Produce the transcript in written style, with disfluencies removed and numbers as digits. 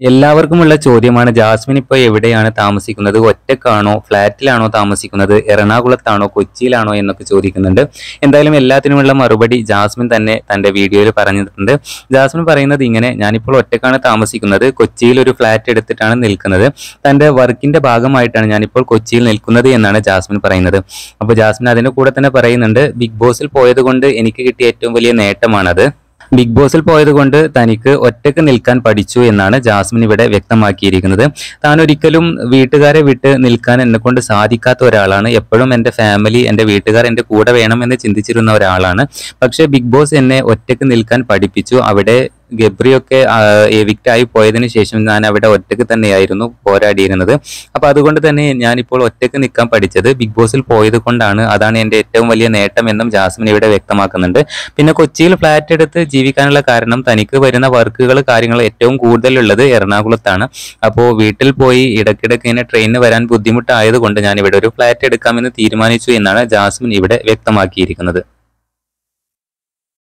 എല്ലാവർക്കുമുള്ള ചോദ്യമാണ് ജാസ്മിൻ ഇപ്പോൾ എവിടെയാണ് താമസിക്കുന്നത്? ഒറ്റക്കാണോ? ഫ്ലാറ്റിലാണോ താമസിക്കുന്നത്? എറണാകുളത്താണോ? കൊച്ചിയിലാണോ? എന്നൊക്കെ ചോദിക്കുന്നുണ്ട്. എന്തായാലും എല്ലാത്തിനുമുള്ള മറുപടി ജാസ്മിൻ തന്നെ തന്റെ വീഡിയോയിൽ പറഞ്ഞിട്ടുണ്ട്. ജാസ്മിൻ പറയുന്നത് ഇങ്ങനെ: ഞാനിപ്പോൾ ഒറ്റക്കാണ് താമസിക്കുന്നത്. കൊച്ചിയിൽ ഒരു ഫ്ലാറ്റ് എടുത്തിട്ടാണ് നിൽക്കുന്നത്. തന്റെ വർക്കിന്റെ ഭാഗമായിട്ടാണ് ഞാനിപ്പോൾ കൊച്ചിയിൽ നിൽക്കുന്നത് എന്നാണ് ജാസ്മിൻ പറയുന്നത്. അപ്പോൾ ജാസ്മിൻ അതിന്റെ കൂടെ തന്നെ പറയുന്നുണ്ട്, ബിഗ് ബോസിൽ പോയത് കൊണ്ട് എനിക്ക് കിട്ടിയ ഏറ്റവും വലിയ നേട്ടമാണത്. ബിഗ് ബോസിൽ പോയത് കൊണ്ട് തനിക്ക് ഒറ്റക്ക് നിൽക്കാൻ പഠിച്ചു എന്നാണ് ജാസ്മിൻ ഇവിടെ വ്യക്തമാക്കിയിരിക്കുന്നത്. താൻ ഒരിക്കലും വീട്ടുകാരെ വിട്ട് നിൽക്കാൻ എന്നെ കൊണ്ട് സാധിക്കാത്ത ഒരാളാണ്. എപ്പോഴും എൻ്റെ ഫാമിലി, എൻ്റെ വീട്ടുകാർ എൻ്റെ കൂടെ വേണമെന്ന് ചിന്തിച്ചിരുന്ന ഒരാളാണ്. പക്ഷേ ബിഗ് ബോസ് എന്നെ ഒറ്റക്ക് നിൽക്കാൻ പഠിപ്പിച്ചു. അവിടെ ഗബ്രിയൊക്കെ എവിക്റ്റ് ആയി പോയതിനു ശേഷം ഞാൻ അവിടെ ഒറ്റക്ക് തന്നെയായിരുന്നു പോരാടിയിരുന്നത്. അപ്പൊ അതുകൊണ്ട് തന്നെ ഞാനിപ്പോൾ ഒറ്റക്ക് നിൽക്കാൻ പഠിച്ചത് ബിഗ് ബോസിൽ പോയത് കൊണ്ടാണ്. അതാണ് എൻ്റെ ഏറ്റവും വലിയ നേട്ടം എന്നും ജാസ്മിൻ ഇവിടെ വ്യക്തമാക്കുന്നുണ്ട്. പിന്നെ കൊച്ചിയിൽ ഫ്ലാറ്റ് എടുത്ത് ജീവിക്കാനുള്ള കാരണം തനിക്ക് വരുന്ന വർക്കുകൾ, കാര്യങ്ങൾ ഏറ്റവും കൂടുതലുള്ളത് എറണാകുളത്താണ്. അപ്പോൾ വീട്ടിൽ പോയി ഇടയ്ക്കിടയ്ക്ക് ഇങ്ങനെ ട്രെയിനിന് വരാൻ ബുദ്ധിമുട്ടായതുകൊണ്ട് ഞാൻ ഇവിടെ ഒരു ഫ്ലാറ്റ് എടുക്കാമെന്ന് തീരുമാനിച്ചു എന്നാണ് ജാസ്മിൻ ഇവിടെ വ്യക്തമാക്കിയിരിക്കുന്നത്.